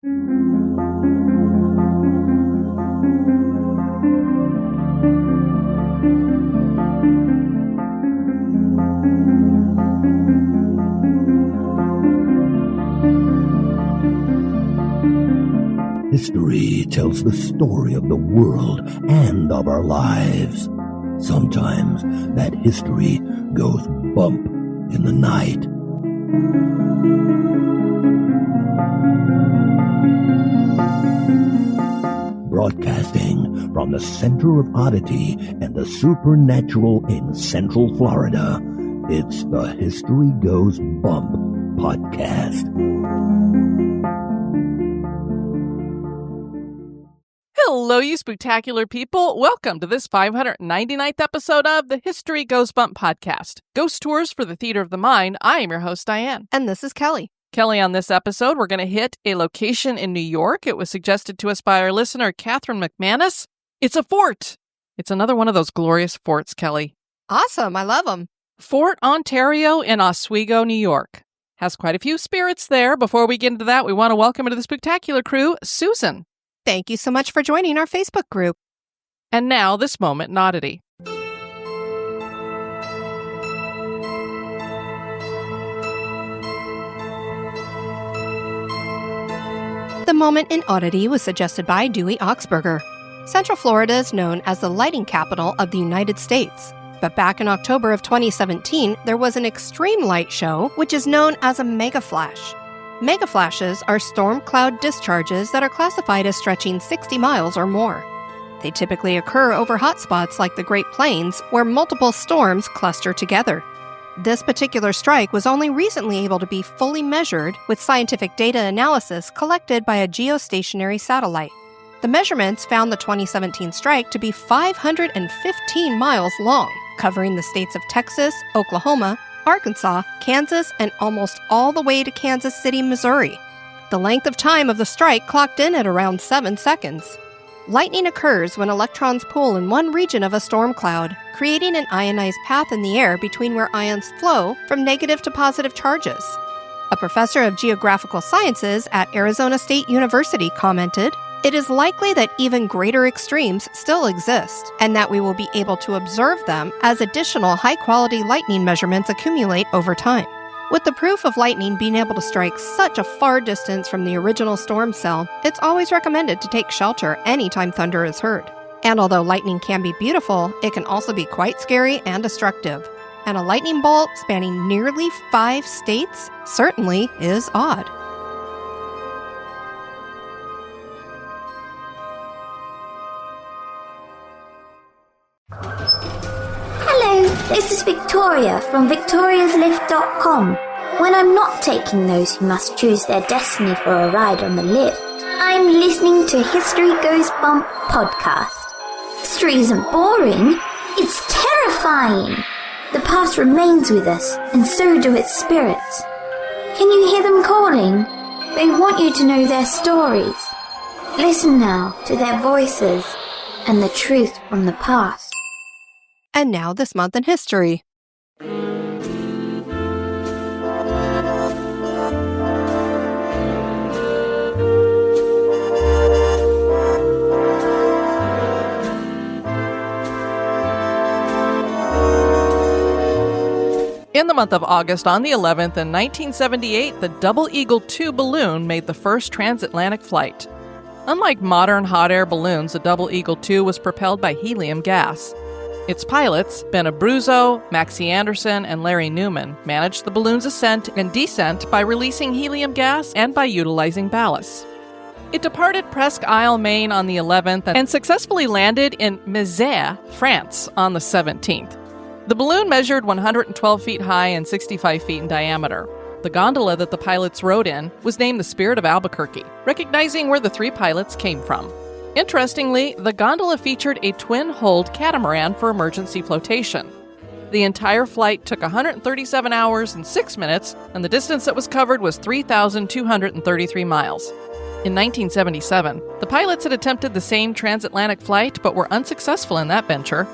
History tells the story of the world and of our lives. Sometimes that history goes bump in the night. Broadcasting from the center of oddity and the supernatural in Central Florida, it's the History Goes Bump podcast. Hello, you spooktacular people. Welcome to this 599th episode of the History Goes Bump podcast. Ghost tours for the theater of the mind. I am your host, Diane. And this is Kelly. Kelly, on this episode, we're going to hit a location in New York. It was suggested to us by our listener, Catherine McManus. It's a fort. It's another one of those glorious forts, Kelly. Awesome. I love them. Fort Ontario in Oswego, New York. Has quite a few spirits there. Before we get into that, we want to welcome into the spooktacular crew, Susan. Thank you so much for joining our Facebook group. And now, this moment in oddity. The moment in oddity was suggested by Dewey Oxberger. Central Florida is known as the lighting capital of the United States. But back in October of 2017, there was an extreme light show, which is known as a mega flash. Mega flashes are storm cloud discharges that are classified as stretching 60 miles or more. They typically occur over hotspots like the Great Plains, where multiple storms cluster together. This particular strike was only recently able to be fully measured with scientific data analysis collected by a geostationary satellite. The measurements found the 2017 strike to be 515 miles long, covering the states of Texas, Oklahoma, Arkansas, Kansas, and almost all the way to Kansas City, Missouri. The length of time of the strike clocked in at around 7 seconds. Lightning occurs when electrons pool in one region of a storm cloud, creating an ionized path in the air between where ions flow from negative to positive charges. A professor of geographical sciences at Arizona State University commented, "It is likely that even greater extremes still exist, and that we will be able to observe them as additional high-quality lightning measurements accumulate over time." With the proof of lightning being able to strike such a far distance from the original storm cell, it's always recommended to take shelter anytime thunder is heard. And although lightning can be beautiful, it can also be quite scary and destructive. And a lightning bolt spanning nearly 5 states certainly is odd. Hello, this is Victoria from victoriaslift.com. When I'm not taking those who must choose their destiny for a ride on the lift, I'm listening to History Goes Bump podcast. History isn't boring, it's terrifying. The past remains with us, and so do its spirits. Can you hear them calling? They want you to know their stories. Listen now to their voices and the truth from the past. And now this month in history. In the month of August, on the 11th, in 1978, the Double Eagle II balloon made the first transatlantic flight. Unlike modern hot air balloons, the Double Eagle II was propelled by helium gas. Its pilots, Ben Abruzzo, Maxie Anderson, and Larry Newman, managed the balloon's ascent and descent by releasing helium gas and by utilizing ballast. It departed Presque Isle, Maine on the 11th and successfully landed in Mézières, France on the 17th. The balloon measured 112 feet high and 65 feet in diameter. The gondola that the pilots rode in was named the Spirit of Albuquerque, recognizing where the 3 pilots came from. Interestingly, the gondola featured a twin-hulled catamaran for emergency flotation. The entire flight took 137 hours and 6 minutes, and the distance that was covered was 3,233 miles. In 1977, the pilots had attempted the same transatlantic flight but were unsuccessful in that venture.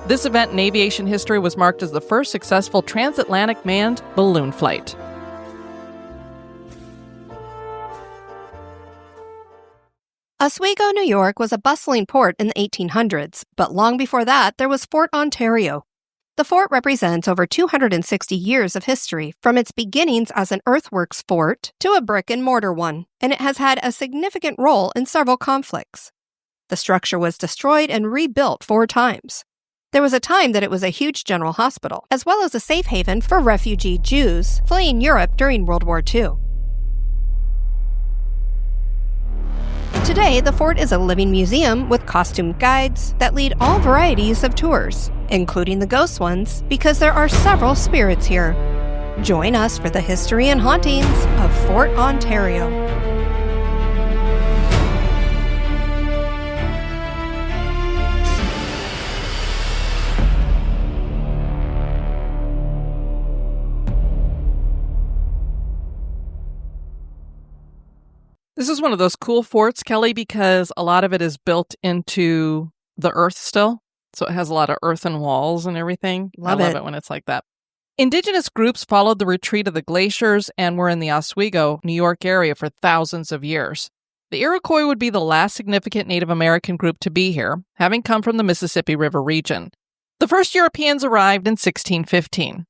This event in aviation history was marked as the first successful transatlantic manned balloon flight. Oswego, New York was a bustling port in the 1800s, but long before that, there was Fort Ontario. The fort represents over 260 years of history, from its beginnings as an earthworks fort to a brick-and-mortar one, and it has had a significant role in several conflicts. The structure was destroyed and rebuilt 4 times. There was a time that it was a huge general hospital, as well as a safe haven for refugee Jews fleeing Europe during World War II. Today, the fort is a living museum with costumed guides that lead all varieties of tours, including the ghost ones, because there are several spirits here. Join us for the history and hauntings of Fort Ontario. This is one of those cool forts, Kelly, because a lot of it is built into the earth still. So it has a lot of earthen walls and everything. I love it when it's like that. Indigenous groups followed the retreat of the glaciers and were in the Oswego, New York area for thousands of years. The Iroquois would be the last significant Native American group to be here, having come from the Mississippi River region. The first Europeans arrived in 1615.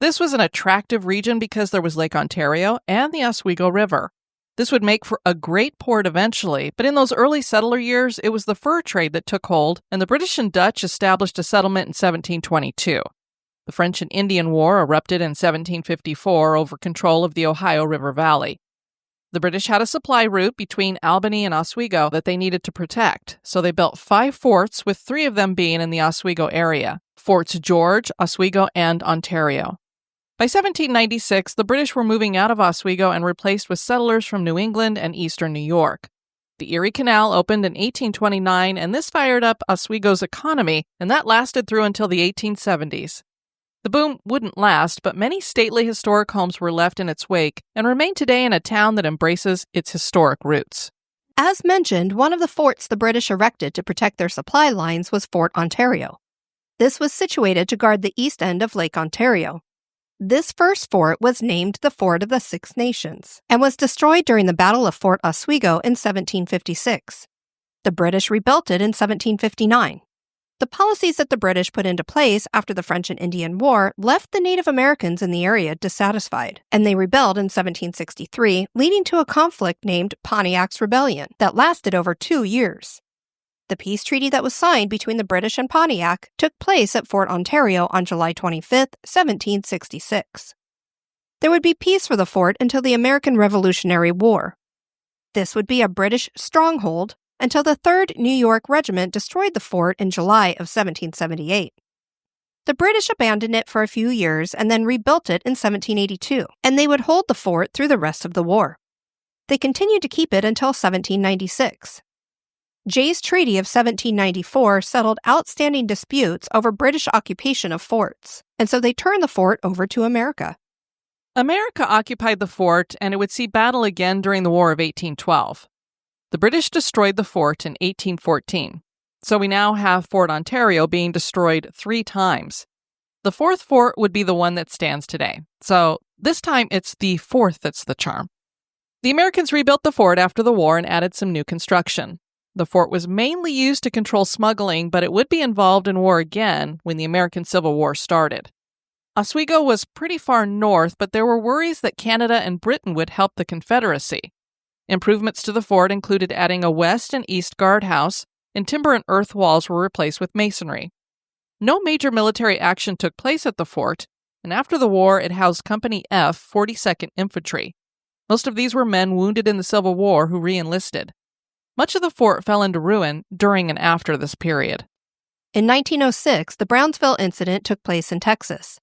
This was an attractive region because there was Lake Ontario and the Oswego River. This would make for a great port eventually, but in those early settler years, it was the fur trade that took hold, and the British and Dutch established a settlement in 1722. The French and Indian War erupted in 1754 over control of the Ohio River Valley. The British had a supply route between Albany and Oswego that they needed to protect, so they built 5 forts, with 3 of them being in the Oswego area: Forts George, Oswego, and Ontario. By 1796, the British were moving out of Oswego and replaced with settlers from New England and eastern New York. The Erie Canal opened in 1829, and this fired up Oswego's economy, and that lasted through until the 1870s. The boom wouldn't last, but many stately historic homes were left in its wake and remain today in a town that embraces its historic roots. As mentioned, one of the forts the British erected to protect their supply lines was Fort Ontario. This was situated to guard the east end of Lake Ontario. This first fort was named the Fort of the Six Nations and was destroyed during the Battle of Fort Oswego in 1756. The British rebuilt it in 1759. The policies that the British put into place after the French and Indian War left the Native Americans in the area dissatisfied, and they rebelled in 1763, leading to a conflict named Pontiac's Rebellion that lasted over 2 years. The peace treaty that was signed between the British and Pontiac took place at Fort Ontario on July 25, 1766. There would be peace for the fort until the American Revolutionary War. This would be a British stronghold until the 3rd New York Regiment destroyed the fort in July of 1778. The British abandoned it for a few years and then rebuilt it in 1782, and they would hold the fort through the rest of the war. They continued to keep it until 1796. Jay's Treaty of 1794 settled outstanding disputes over British occupation of forts, and so they turned the fort over to America. America occupied the fort, and it would see battle again during the War of 1812. The British destroyed the fort in 1814, so we now have Fort Ontario being destroyed 3 times. The 4th fort would be the one that stands today, so this time it's the 4th that's the charm. The Americans rebuilt the fort after the war and added some new construction. The fort was mainly used to control smuggling, but it would be involved in war again when the American Civil War started. Oswego was pretty far north, but there were worries that Canada and Britain would help the Confederacy. Improvements to the fort included adding a west and east guardhouse, and timber and earth walls were replaced with masonry. No major military action took place at the fort, and after the war it housed Company F, 42nd Infantry. Most of these were men wounded in the Civil War who re-enlisted. Much of the fort fell into ruin during and after this period. In 1906, the Brownsville incident took place in Texas.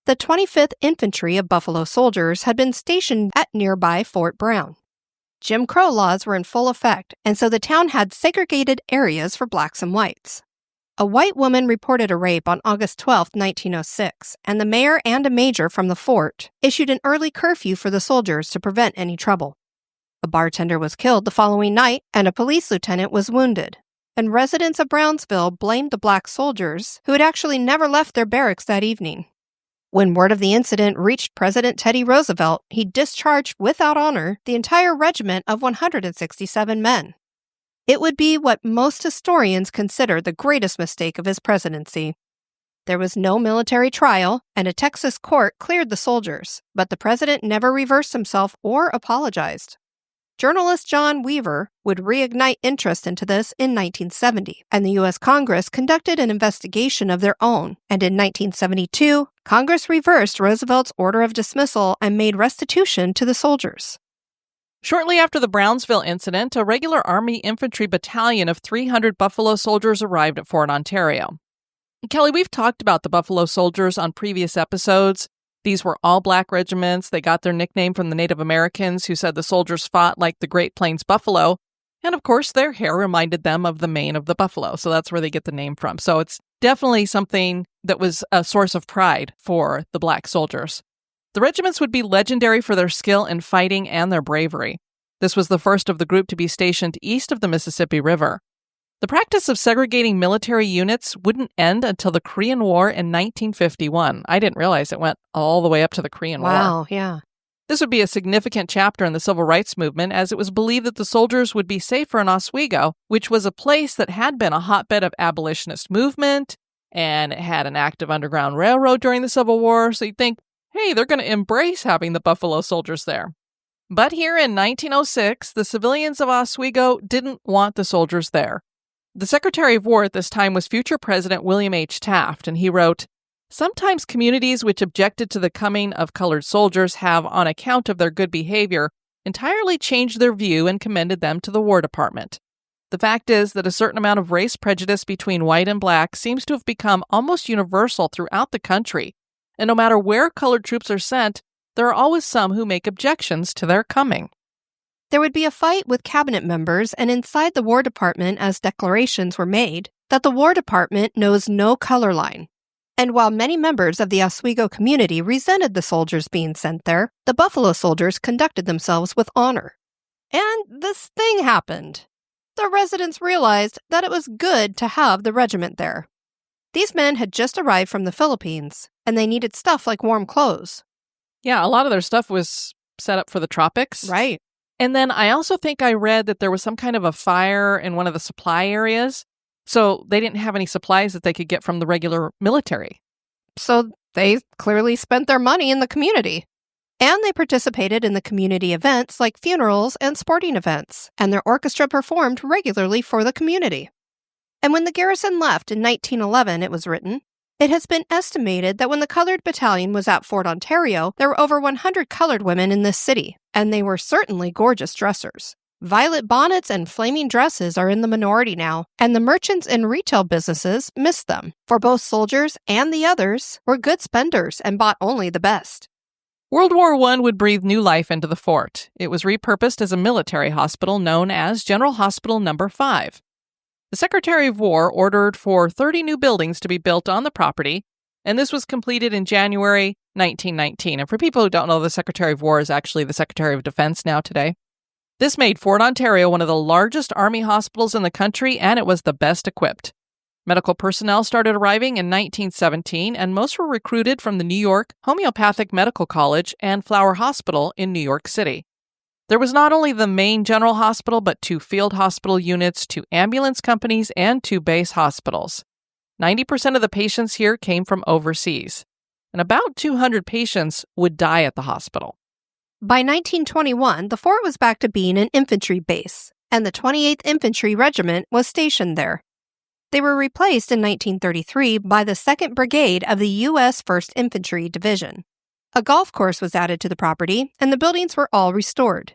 The 25th Infantry of Buffalo Soldiers had been stationed at nearby Fort Brown. Jim Crow laws were in full effect, and so the town had segregated areas for blacks and whites. A white woman reported a rape on August 12, 1906, and the mayor and a major from the fort issued an early curfew for the soldiers to prevent any trouble. A bartender was killed the following night, and a police lieutenant was wounded, and residents of Brownsville blamed the black soldiers, who had actually never left their barracks that evening. When word of the incident reached President Teddy Roosevelt, he discharged without honor the entire regiment of 167 men. It would be what most historians consider the greatest mistake of his presidency. There was no military trial, and a Texas court cleared the soldiers, but the president never reversed himself or apologized. Journalist John Weaver would reignite interest into this in 1970, and the U.S. Congress conducted an investigation of their own, and in 1972, Congress reversed Roosevelt's order of dismissal and made restitution to the soldiers. Shortly after the Brownsville incident, a regular Army infantry battalion of 300 Buffalo soldiers arrived at Fort Ontario. Kelly, we've talked about the Buffalo Soldiers on previous episodes. These were all black regiments. They got their nickname from the Native Americans who said the soldiers fought like the Great Plains buffalo. And of course, their hair reminded them of the mane of the buffalo. So that's where they get the name from. So it's definitely something that was a source of pride for the black soldiers. The regiments would be legendary for their skill in fighting and their bravery. This was the first of the group to be stationed east of the Mississippi River. The practice of segregating military units wouldn't end until the Korean War in 1951. I didn't realize it went all the way up to the Korean War. Wow, yeah. This would be a significant chapter in the civil rights movement, as it was believed that the soldiers would be safer in Oswego, which was a place that had been a hotbed of abolitionist movement, and it had an active underground railroad during the Civil War, so you'd think, hey, they're going to embrace having the Buffalo Soldiers there. But here in 1906, the civilians of Oswego didn't want the soldiers there. The Secretary of War at this time was future President William H. Taft, and he wrote, "Sometimes communities which objected to the coming of colored soldiers have, on account of their good behavior, entirely changed their view and commended them to the War Department. The fact is that a certain amount of race prejudice between white and black seems to have become almost universal throughout the country, and no matter where colored troops are sent, there are always some who make objections to their coming." There would be a fight with cabinet members and inside the War Department as declarations were made that the War Department knows no color line. And while many members of the Oswego community resented the soldiers being sent there, the Buffalo Soldiers conducted themselves with honor. And this thing happened. The residents realized that it was good to have the regiment there. These men had just arrived from the Philippines, and they needed stuff like warm clothes. Yeah, a lot of their stuff was set up for the tropics. Right. And then I also think I read that there was some kind of a fire in one of the supply areas, so they didn't have any supplies that they could get from the regular military. So they clearly spent their money in the community. And they participated in the community events like funerals and sporting events, and their orchestra performed regularly for the community. And when the garrison left in 1911, it was written, "It has been estimated that when the colored battalion was at Fort Ontario, there were over 100 colored women in this city, and they were certainly gorgeous dressers. Violet bonnets and flaming dresses are in the minority now, and the merchants and retail businesses miss them, for both soldiers and the others were good spenders and bought only the best." World War I would breathe new life into the fort. It was repurposed as a military hospital known as General Hospital No. 5. The Secretary of War ordered for 30 new buildings to be built on the property, and this was completed in January 1919. And for people who don't know, the Secretary of War is actually the Secretary of Defense now today. This made Fort Ontario one of the largest Army hospitals in the country, and it was the best equipped. Medical personnel started arriving in 1917, and most were recruited from the New York Homeopathic Medical College and Flower Hospital in New York City. There was not only the main general hospital, but 2 field hospital units, 2 ambulance companies, and 2 base hospitals. 90% of the patients here came from overseas, and about 200 patients would die at the hospital. By 1921, the fort was back to being an infantry base, and the 28th Infantry Regiment was stationed there. They were replaced in 1933 by the 2nd Brigade of the U.S. 1st Infantry Division. A golf course was added to the property, and the buildings were all restored.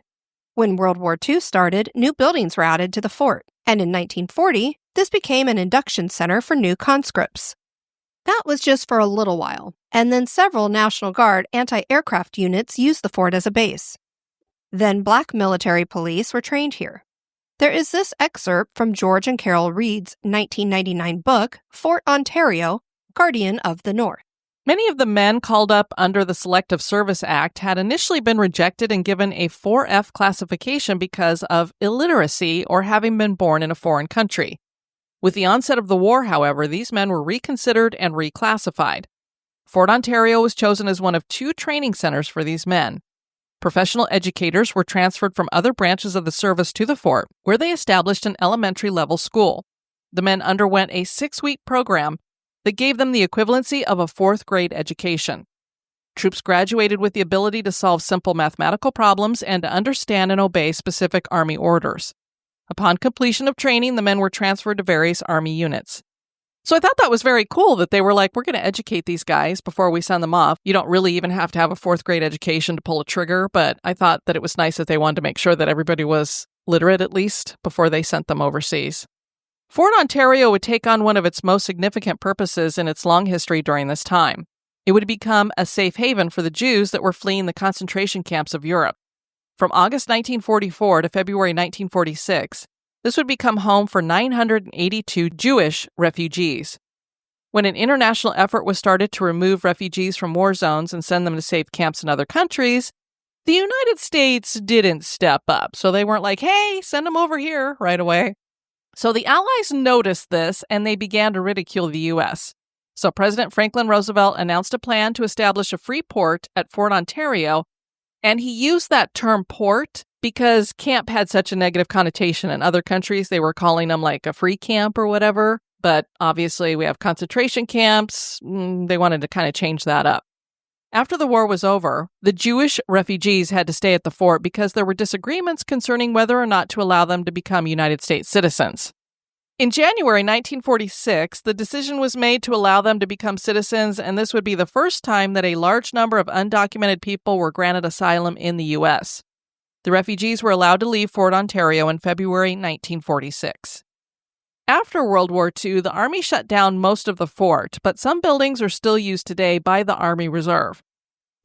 When World War II started, new buildings were added to the fort, and in 1940, this became an induction center for new conscripts. That was just for a little while, and then several National Guard anti-aircraft units used the fort as a base. Then black military police were trained here. There is this excerpt from George and Carol Reed's 1999 book, Fort Ontario, Guardian of the North. Many of the men called up under the Selective Service Act had initially been rejected and given a 4F classification because of illiteracy or having been born in a foreign country. With the onset of the war, however, these men were reconsidered and reclassified. Fort Ontario was chosen as one of 2 training centers for these men. Professional educators were transferred from other branches of the service to the fort, where they established an elementary-level school. The men underwent a 6-week program that gave them the equivalency of a 4th-grade education. Troops graduated with the ability to solve simple mathematical problems and to understand and obey specific Army orders. Upon completion of training, the men were transferred to various Army units. So I thought that was very cool that they were like, we're going to educate these guys before we send them off. You don't really even have to have a 4th-grade education to pull a trigger, but I thought that it was nice that they wanted to make sure that everybody was literate at least before they sent them overseas. Fort Ontario would take on one of its most significant purposes in its long history during this time. It would become a safe haven for the Jews that were fleeing the concentration camps of Europe. From August 1944 to February 1946, this would become home for 982 Jewish refugees. When an international effort was started to remove refugees from war zones and send them to safe camps in other countries, the United States didn't step up. So they weren't like, hey, send them over here right away. So the Allies noticed this and they began to ridicule the U.S. So President Franklin Roosevelt announced a plan to establish a free port at Fort Ontario, and he used that term port because camp had such a negative connotation. In other countries, they were calling them like a free camp or whatever. But obviously, we have concentration camps. They wanted to kind of change that up. After the war was over, the Jewish refugees had to stay at the fort because there were disagreements concerning whether or not to allow them to become United States citizens. In January 1946, the decision was made to allow them to become citizens, and this would be the first time that a large number of undocumented people were granted asylum in the U.S. The refugees were allowed to leave Fort Ontario in February 1946. After World War II, the Army shut down most of the fort, but some buildings are still used today by the Army Reserve.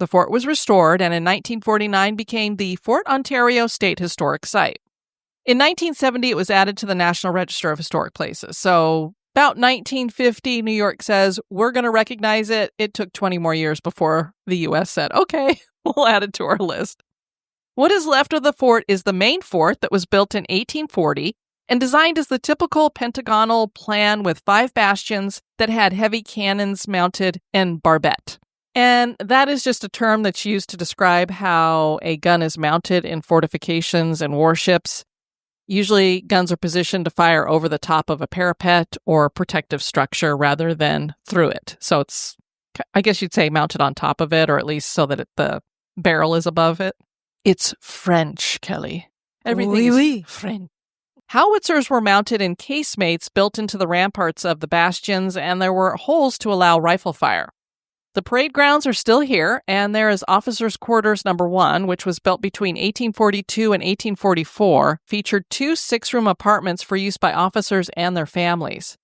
The fort was restored and in 1949 became the Fort Ontario State Historic Site. In 1970, it was added to the National Register of Historic Places. So about 1950, New York says, we're going to recognize it. It took 20 more years before the U.S. said, okay, we'll add it to our list. What is left of the fort is the main fort that was built in 1840 and designed as the typical pentagonal plan with 5 bastions that had heavy cannons mounted and barbette. And that is just a term that's used to describe how a gun is mounted in fortifications and warships. Usually, guns are positioned to fire over the top of a parapet or protective structure rather than through it. So it's, I guess you'd say, mounted on top of it, or at least so that the barrel is above it. It's French, Kelly. Everything is French. Howitzers were mounted in casemates built into the ramparts of the bastions, and there were holes to allow rifle fire. The parade grounds are still here, and there is Officers' Quarters No. 1, which was built between 1842 and 1844, featured 2 6-room apartments for use by officers and their families.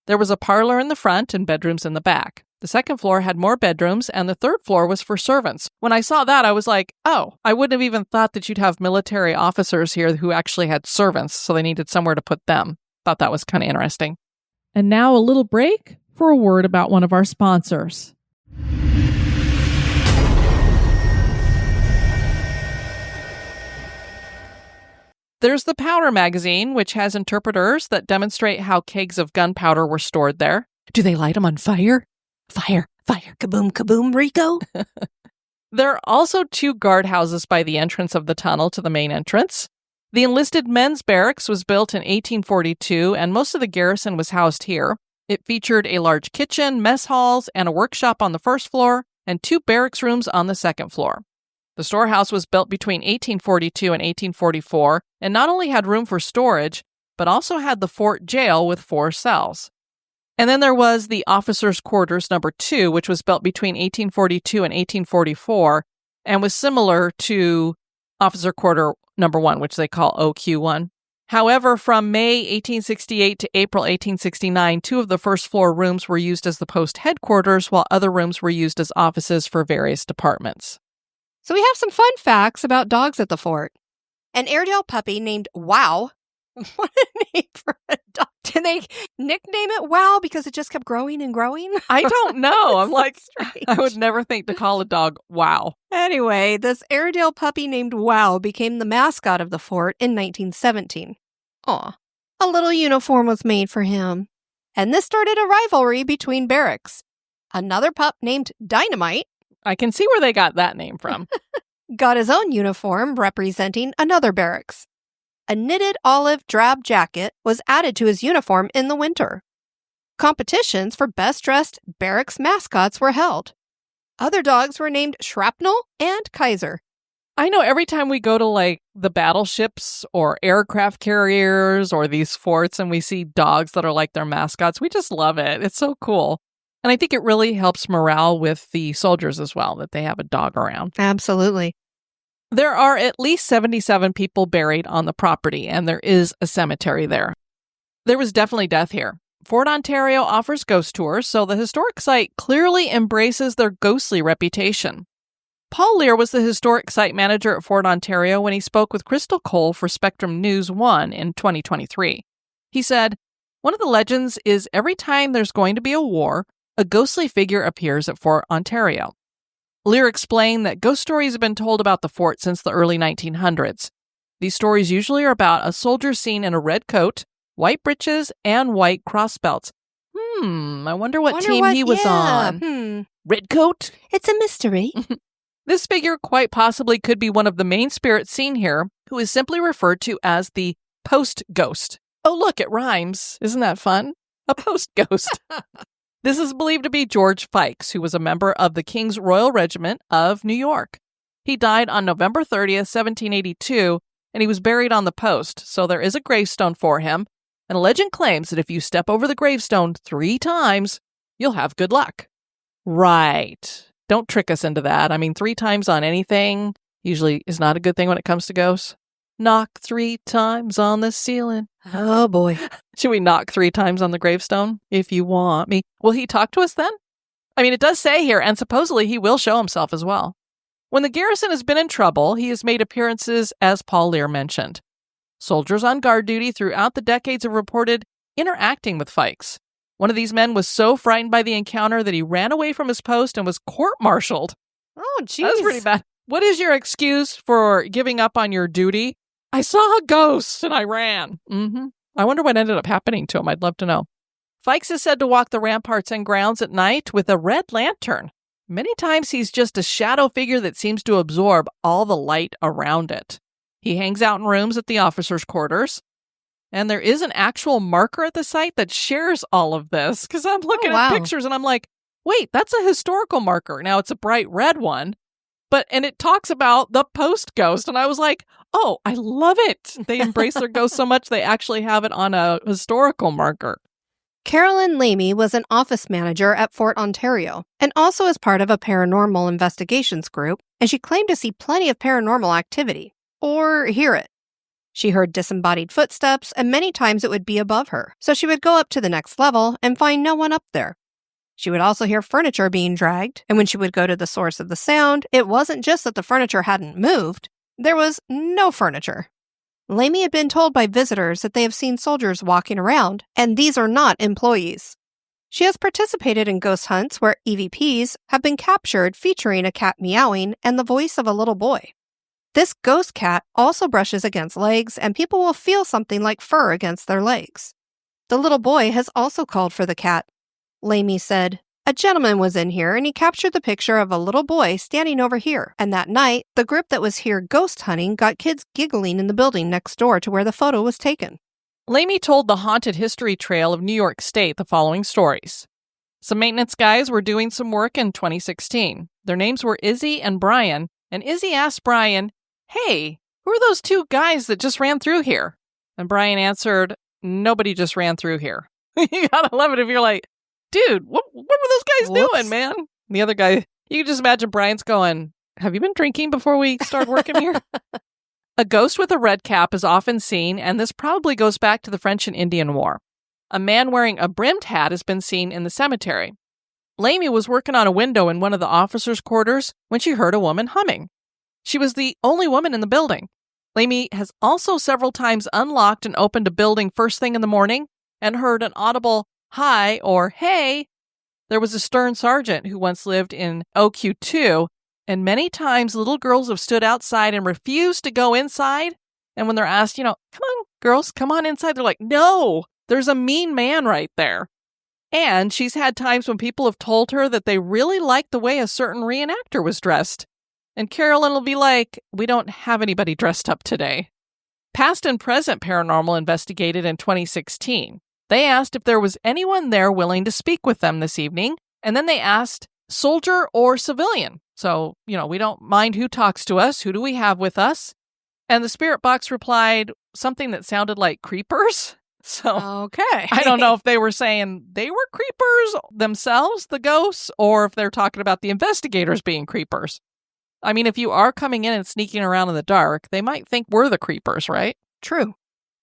There was a parlor in the front and bedrooms in the back. The second floor had more bedrooms, and the third floor was for servants. When I saw that, I was like, oh, I wouldn't have even thought that you'd have military officers here who actually had servants, so they needed somewhere to put them. Thought that was kind of interesting. And now a little break for a word about one of our sponsors. There's the Powder magazine, which has interpreters that demonstrate how kegs of gunpowder were stored there. Do they light them on fire? Fire, fire, kaboom, kaboom, Rico. There are also 2 guardhouses by the entrance of the tunnel to the main entrance. The enlisted men's barracks was built in 1842, and most of the garrison was housed here. It featured a large kitchen, mess halls, and a workshop on the first floor, and 2 barracks rooms on the second floor. The storehouse was built between 1842 and 1844, and not only had room for storage, but also had the fort jail with 4 cells. And then there was the Officers' Quarters No. 2, which was built between 1842 and 1844, and was similar to Officer Quarter No. 1, which they call OQ1. However, from May 1868 to April 1869, 2 of the first floor rooms were used as the post headquarters, while other rooms were used as offices for various departments. So we have some fun facts about dogs at the fort. An Airedale puppy named Wow. What a name for a dog. Did they nickname it Wow because it just kept growing and growing? I don't know. I'm like, strange. I would never think to call a dog Wow. Anyway, this Airedale puppy named Wow became the mascot of the fort in 1917. Aw, a little uniform was made for him. And this started a rivalry between barracks. Another pup named Dynamite. I can see where they got that name from. got his own uniform representing another barracks. A knitted olive drab jacket was added to his uniform in the winter. Competitions for best-dressed barracks mascots were held. Other dogs were named Shrapnel and Kaiser. I know every time we go to like the battleships or aircraft carriers or these forts and we see dogs that are like their mascots, we just love it. It's so cool. And I think it really helps morale with the soldiers as well, that they have a dog around. Absolutely. There are at least 77 people buried on the property, and there is a cemetery there. There was definitely death here. Fort Ontario offers ghost tours, so the historic site clearly embraces their ghostly reputation. Paul Lear was the historic site manager at Fort Ontario when he spoke with Crystal Cole for Spectrum News 1 in 2023. He said, "One of the legends is every time there's going to be a war, a ghostly figure appears at Fort Ontario." Lear explained that ghost stories have been told about the fort since the early 1900s. These stories usually are about a soldier seen in a red coat, white breeches, and white cross belts. I wonder what team he was on. Red coat? It's a mystery. This figure quite possibly could be one of the main spirits seen here, who is simply referred to as the post ghost. Oh, look, it rhymes. Isn't that fun? A post ghost. This is believed to be George Fikes, who was a member of the King's Royal Regiment of New York. He died on November 30th, 1782, and he was buried on the post, so there is a gravestone for him, and a legend claims that if you step over the gravestone 3 times, you'll have good luck. Right. Don't trick us into that. I mean, 3 times on anything usually is not a good thing when it comes to ghosts. Knock 3 times on the ceiling. Oh, boy. Should we knock 3 times on the gravestone? If you want me. Will he talk to us then? I mean, it does say here, and supposedly he will show himself as well. When the garrison has been in trouble, he has made appearances, as Paul Lear mentioned. Soldiers on guard duty throughout the decades have reported interacting with Fikes. One of these men was so frightened by the encounter that he ran away from his post and was court-martialed. Oh, jeez. That's pretty bad. What is your excuse for giving up on your duty? I saw a ghost and I ran. I wonder what ended up happening to him. I'd love to know. Fikes is said to walk the ramparts and grounds at night with a red lantern. Many times he's just a shadow figure that seems to absorb all the light around it. He hangs out in rooms at the officers' quarters. And there is an actual marker at the site that shares all of this, because I'm looking at pictures and I'm like, wait, that's a historical marker. Now it's a bright red one, and it talks about the post ghost. And I was like, oh, I love it. They embrace their ghost so much they actually have it on a historical marker. Carolyn Lamy was an office manager at Fort Ontario and also is part of a paranormal investigations group, and she claimed to see plenty of paranormal activity, or hear it. She heard disembodied footsteps, and many times it would be above her, so she would go up to the next level and find no one up there. She would also hear furniture being dragged, and when she would go to the source of the sound, it wasn't just that the furniture hadn't moved, there was no furniture. Lamy had been told by visitors that they have seen soldiers walking around, and these are not employees. She has participated in ghost hunts where EVPs have been captured featuring a cat meowing and the voice of a little boy. This ghost cat also brushes against legs, and people will feel something like fur against their legs. The little boy has also called for the cat. Lamy said, "A gentleman was in here and he captured the picture of a little boy standing over here, and that night, the group that was here ghost hunting got kids giggling in the building next door to where the photo was taken." Lamy told the Haunted History Trail of New York State the following stories. Some maintenance guys were doing some work in 2016. Their names were Izzy and Brian, and Izzy asked Brian, "Hey, who are those 2 guys that just ran through here?" And Brian answered, "Nobody just ran through here." You gotta love it if you're like, dude, what were those guys doing, man? And the other guy, you can just imagine Brian's going, "Have you been drinking before we start working here?" A ghost with a red cap is often seen, and this probably goes back to the French and Indian War. A man wearing a brimmed hat has been seen in the cemetery. Lamy was working on a window in one of the officers' quarters when she heard a woman humming. She was the only woman in the building. Lamy has also several times unlocked and opened a building first thing in the morning and heard an audible "hi" or "hey." There was a stern sergeant who once lived in OQ2, and many times little girls have stood outside and refused to go inside. And when they're asked, "Come on, girls, come on inside," they're like, "No, there's a mean man right there." And she's had times when people have told her that they really liked the way a certain reenactor was dressed. And Carolyn will be like, we don't have anybody dressed up today. Past and Present Paranormal investigated in 2016. They asked if there was anyone there willing to speak with them this evening. And then they asked soldier or civilian. So, we don't mind who talks to us. Who do we have with us? And the spirit box replied something that sounded like creepers. So Okay. I don't know if they were saying they were creepers themselves, the ghosts, or if they're talking about the investigators being creepers. I mean, if you are coming in and sneaking around in the dark, they might think we're the creepers, right? True.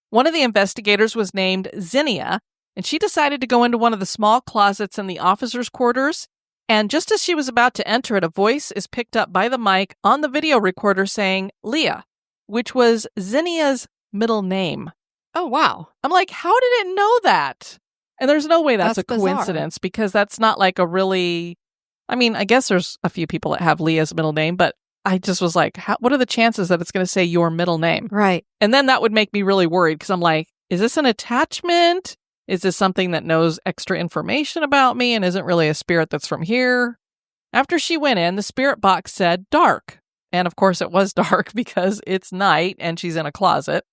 One of the investigators was named Zinnia, and she decided to go into one of the small closets in the officers' quarters. And just as she was about to enter it, a voice is picked up by the mic on the video recorder saying Leah, which was Zinnia's middle name. Oh, wow. I'm like, how did it know that? And there's no way that's a bizarre. coincidence, because that's not like a really... I mean, I guess there's a few people that have Leah's middle name, but I just was like, what are the chances that it's going to say your middle name? Right. And then that would make me really worried, because I'm like, is this an attachment? Is this something that knows extra information about me and isn't really a spirit that's from here? After she went in, the spirit box said dark. And of course it was dark because it's night and she's in a closet.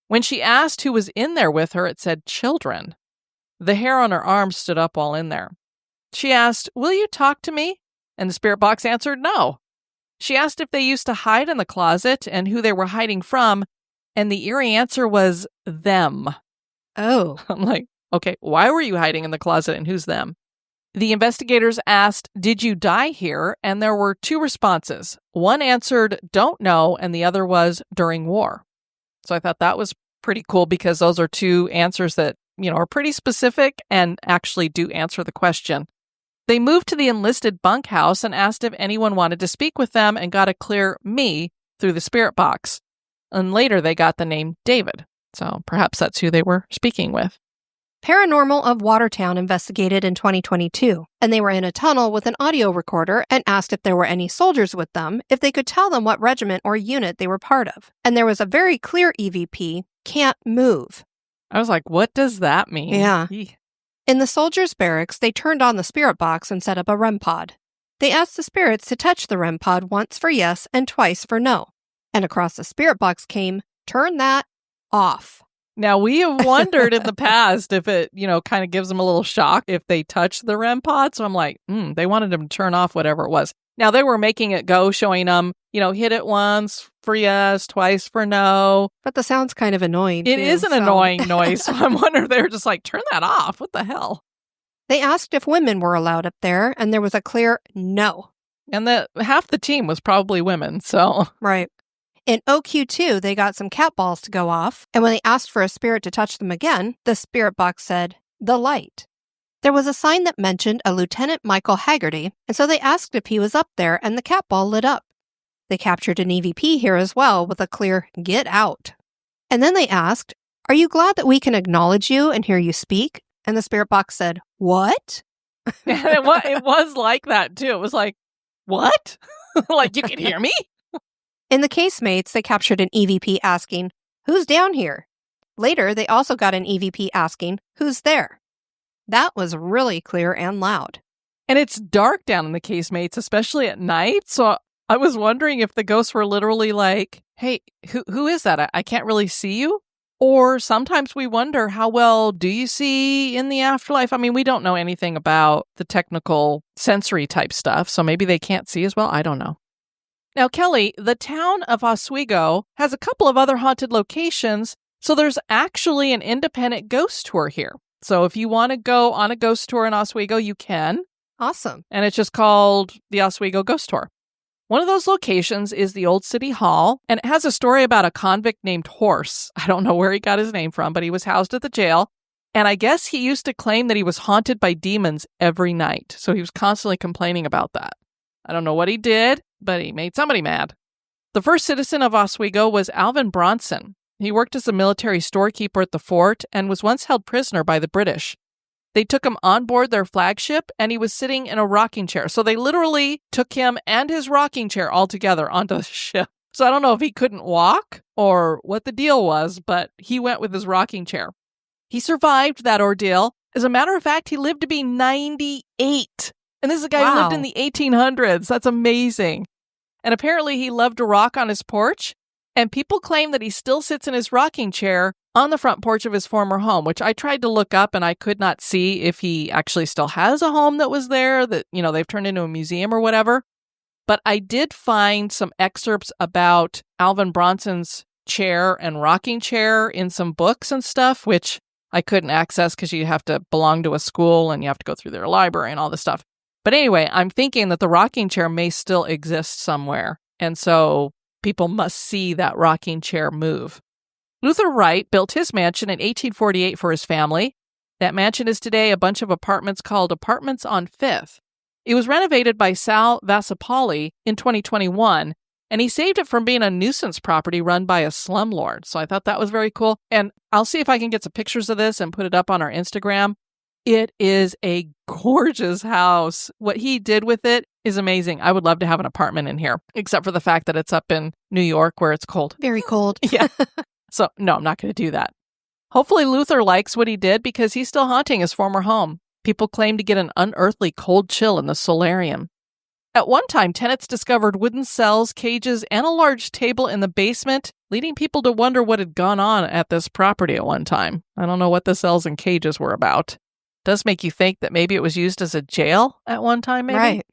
When she asked who was in there with her, it said children. The hair on her arm stood up while in there. She asked, will you talk to me? And the spirit box answered no. She asked if they used to hide in the closet and who they were hiding from. And the eerie answer was them. Oh. I'm like, okay, why were you hiding in the closet and who's them? The investigators asked, did you die here? And there were two responses. One answered, don't know, and the other was during war. So I thought that was pretty cool, because those are two answers that, are pretty specific and actually do answer the question. They moved to the enlisted bunkhouse and asked if anyone wanted to speak with them, and got a clear me through the spirit box. And later they got the name David. So perhaps that's who they were speaking with. Paranormal of Watertown investigated in 2022, and they were in a tunnel with an audio recorder and asked if there were any soldiers with them, if they could tell them what regiment or unit they were part of. And there was a very clear EVP, can't move. I was like, what does that mean? Yeah. Eek. In the soldiers' barracks, they turned on the spirit box and set up a REM pod. They asked the spirits to touch the REM pod once for yes and twice for no. And across the spirit box came, turn that off. Now, we have wondered in the past if it, kind of gives them a little shock if they touch the REM pod. So I'm like, they wanted them to turn off whatever it was. Now, they were making it go, showing them, hit it once for yes, twice for no. But the sound's kind of annoying. It is an annoying noise. So I'm wondering if they were just like, turn that off. What the hell? They asked if women were allowed up there, and there was a clear no. And half the team was probably women. So Right. In OQ2, they got some cat balls to go off, and when they asked for a spirit to touch them again, the spirit box said, the light. There was a sign that mentioned a Lieutenant Michael Haggerty, and so they asked if he was up there, and the cat ball lit up. They captured an EVP here as well with a clear, get out. And then they asked, are you glad that we can acknowledge you and hear you speak? And the spirit box said, what? it was like that, too. It was like, what? Like, you can hear me? In the casemates, they captured an EVP asking, who's down here? Later, they also got an EVP asking, who's there? That was really clear and loud. And it's dark down in the casemates, especially at night. So I was wondering if the ghosts were literally like, hey, who is that? I can't really see you. Or sometimes we wonder, how well do you see in the afterlife? I mean, we don't know anything about the technical sensory type stuff. So maybe they can't see as well. I don't know. Now, Kelly, the town of Oswego has a couple of other haunted locations, so there's actually an independent ghost tour here. So if you want to go on a ghost tour in Oswego, you can. Awesome. And it's just called the Oswego Ghost Tour. One of those locations is the old city hall, and it has a story about a convict named Horse. I don't know where he got his name from, but he was housed at the jail. And I guess he used to claim that he was haunted by demons every night. So he was constantly complaining about that. I don't know what he did, but he made somebody mad. The first citizen of Oswego was Alvin Bronson. He worked as a military storekeeper at the fort and was once held prisoner by the British. They took him on board their flagship, and he was sitting in a rocking chair. So they literally took him and his rocking chair all together onto the ship. So I don't know if he couldn't walk or what the deal was, but he went with his rocking chair. He survived that ordeal. As a matter of fact, he lived to be 98. And this is a guy who lived in the 1800s. That's amazing. And apparently he loved to rock on his porch. And people claim that he still sits in his rocking chair on the front porch of his former home, which I tried to look up and I could not see if he actually still has a home that was there that, they've turned into a museum or whatever. But I did find some excerpts about Alvin Bronson's chair and rocking chair in some books and stuff, which I couldn't access because you have to belong to a school and you have to go through their library and all this stuff. But anyway, I'm thinking that the rocking chair may still exist somewhere. And so people must see that rocking chair move. Luther Wright built his mansion in 1848 for his family. That mansion is today a bunch of apartments called Apartments on Fifth. It was renovated by Sal Vassapalli in 2021, and he saved it from being a nuisance property run by a slumlord. So I thought that was very cool. And I'll see if I can get some pictures of this and put it up on our Instagram. It is a gorgeous house. What he did with it is amazing. I would love to have an apartment in here, except for the fact that it's up in New York where it's cold. Very cold. Yeah. So, no, I'm not going to do that. Hopefully Luther likes what he did because he's still haunting his former home. People claim to get an unearthly cold chill in the solarium. At one time, tenants discovered wooden cells, cages, and a large table in the basement, leading people to wonder what had gone on at this property at one time. I don't know what the cells and cages were about. Does make you think that maybe it was used as a jail at one time, maybe? Right.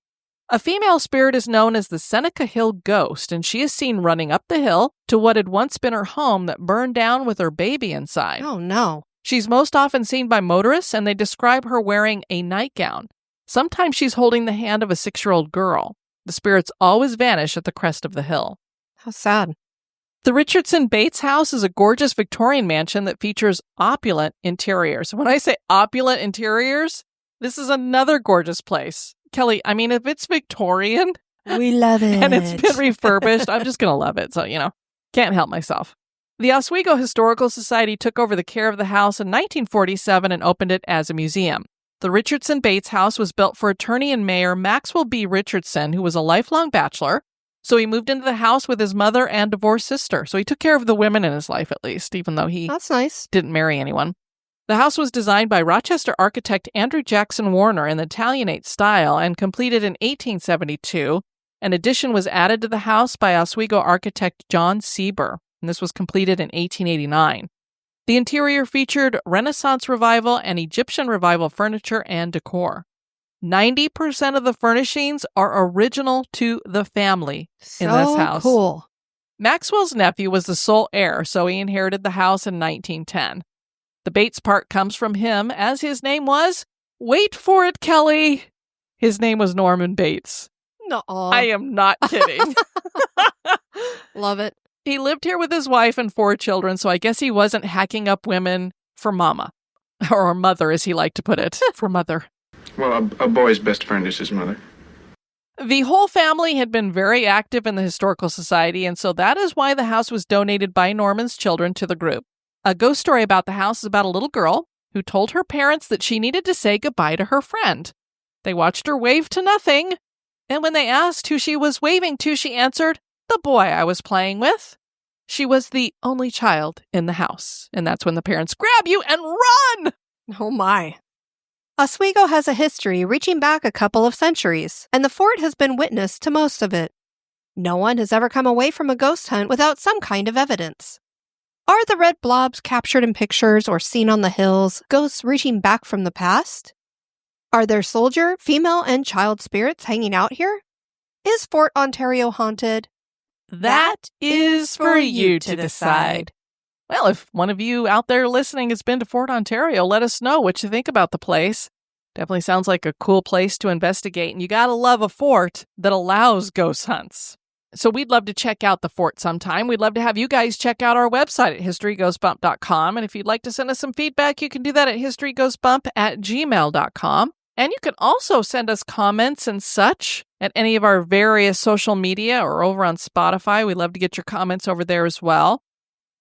A female spirit is known as the Seneca Hill Ghost, and she is seen running up the hill to what had once been her home that burned down with her baby inside. Oh, no. She's most often seen by motorists, and they describe her wearing a nightgown. Sometimes she's holding the hand of a 6-year-old girl. The spirits always vanish at the crest of the hill. How sad. The Richardson Bates House is a gorgeous Victorian mansion that features opulent interiors. When I say opulent interiors, this is another gorgeous place. Kelly, I mean, if it's Victorian, we love it. And it's been refurbished, I'm just going to love it. So, can't help myself. The Oswego Historical Society took over the care of the house in 1947 and opened it as a museum. The Richardson Bates House was built for attorney and mayor Maxwell B. Richardson, who was a lifelong bachelor. So he moved into the house with his mother and divorced sister. So he took care of the women in his life, at least, even though he That's nice. didn't marry anyone. The house was designed by Rochester architect Andrew Jackson Warner in the Italianate style and completed in 1872. An addition was added to the house by Oswego architect John Sieber, and this was completed in 1889. The interior featured Renaissance Revival and Egyptian Revival furniture and decor. 90% of the furnishings are original to the family in this house. So cool. Maxwell's nephew was the sole heir, so he inherited the house in 1910. The Bates part comes from him, as his name was, wait for it, Kelly, his name was Norman Bates. No, I am not kidding. Love it. He lived here with his wife and 4 children, so I guess he wasn't hacking up women for mama. Or mother, as he liked to put it, for mother. Well, a boy's best friend is his mother. The whole family had been very active in the Historical Society, and so that is why the house was donated by Norman's children to the group. A ghost story about the house is about a little girl who told her parents that she needed to say goodbye to her friend. They watched her wave to nothing, and when they asked who she was waving to, she answered, "The boy I was playing with." She was the only child in the house, and that's when the parents grab you and run! Oh my. Oswego has a history reaching back a couple of centuries, and the fort has been witness to most of it. No one has ever come away from a ghost hunt without some kind of evidence. Are the red blobs captured in pictures or seen on the hills ghosts reaching back from the past? Are there soldier, female, and child spirits hanging out here? Is Fort Ontario haunted? That is for you to decide. Well, if one of you out there listening has been to Fort Ontario, let us know what you think about the place. Definitely sounds like a cool place to investigate, and you gotta love a fort that allows ghost hunts. So we'd love to check out the fort sometime. We'd love to have you guys check out our website at historyghostbump.com. And if you'd like to send us some feedback, you can do that at historyghostbump@gmail.com. And you can also send us comments and such at any of our various social media or over on Spotify. We'd love to get your comments over there as well.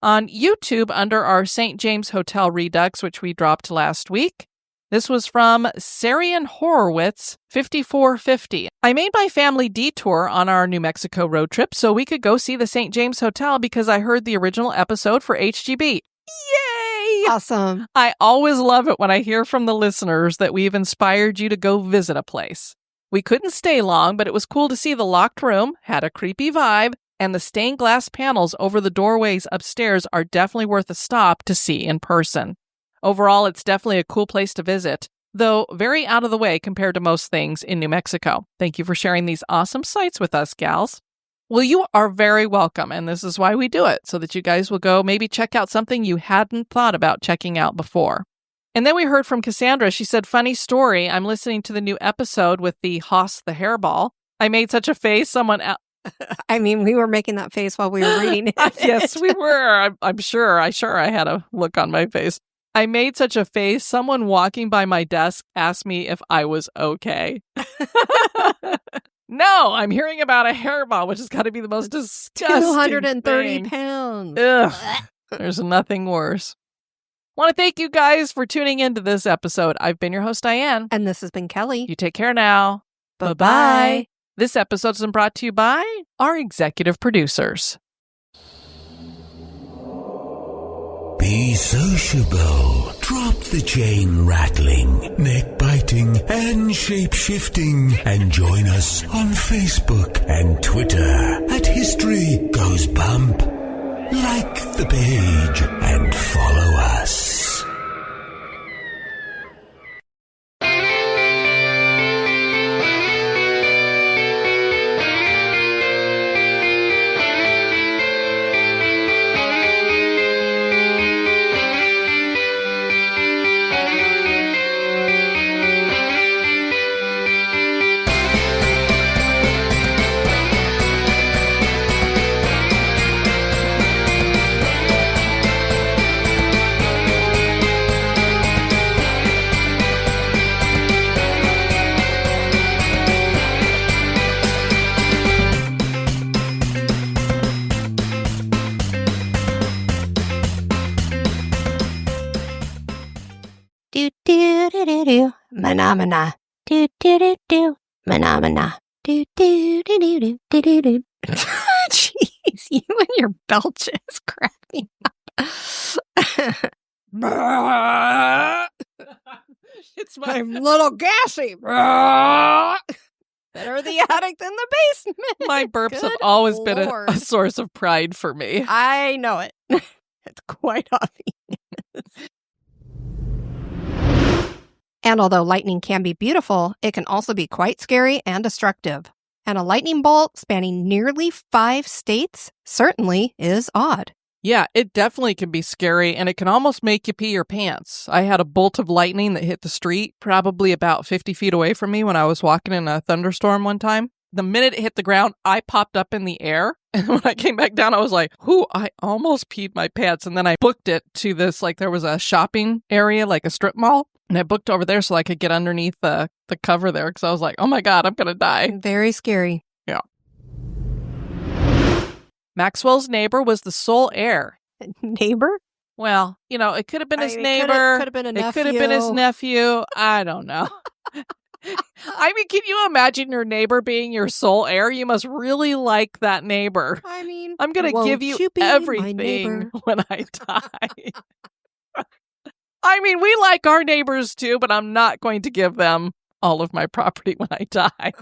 On YouTube, under our St. James Hotel Redux, which we dropped last week. This was from Sarian Horowitz, 5450. I made my family detour on our New Mexico road trip so we could go see the St. James Hotel because I heard the original episode for HGB. Yay! Awesome. I always love it when I hear from the listeners that we've inspired you to go visit a place. We couldn't stay long, but it was cool to see the locked room, had a creepy vibe, and the stained glass panels over the doorways upstairs are definitely worth a stop to see in person. Overall, it's definitely a cool place to visit, though very out of the way compared to most things in New Mexico. Thank you for sharing these awesome sites with us, gals. Well, you are very welcome, and this is why we do it, so that you guys will go maybe check out something you hadn't thought about checking out before. And then we heard from Cassandra. She said, funny story, I'm listening to the new episode with the Hoss the Hairball. I made such a face, someone else. I mean, we were making that face while we were reading it. Yes, we were. I'm sure. I had a look on my face. I made such a face. Someone walking by my desk asked me if I was okay. No, I'm hearing about a hairball, which has got to be the most disgusting 230 thing. pounds. Ugh, there's nothing worse. Want to thank you guys for tuning into this episode. I've been your host, Diane. And this has been Kelly. You take care now. Bye-bye. This episode has been brought to you by our executive producers. Be sociable. Drop the chain rattling, neck biting, and shape shifting. And join us on Facebook and Twitter at History Goes Bump. Like the page and follow us. Do do do do do, mana. Do do do do, mana. Do do do do do do do. Jeez, you and your belches crack me up. I'm a little gassy. Better the attic than the basement. My burps have Good always been Lord. a source of pride for me. I know it. It's quite obvious. And although lightning can be beautiful, it can also be quite scary and destructive. And a lightning bolt spanning nearly 5 states certainly is odd. Yeah, it definitely can be scary, and it can almost make you pee your pants. I had a bolt of lightning that hit the street probably about 50 feet away from me when I was walking in a thunderstorm one time. The minute it hit the ground, I popped up in the air. And when I came back down, I was like, I almost peed my pants. And then I booked it to this, like there was a shopping area, like a strip mall. And I booked over there so I could get underneath the cover there because I was like, oh my God, I'm going to die. Very scary. Yeah. Maxwell's neighbor was the sole heir. Neighbor? Well, it could have been his It neighbor. could have been a nephew. It could have been his nephew. I don't know. I mean, can you imagine your neighbor being your sole heir? You must really like that neighbor. I mean, I'm going to give you be my everything neighbor? when I die. I mean, we like our neighbors too, but I'm not going to give them all of my property when I die.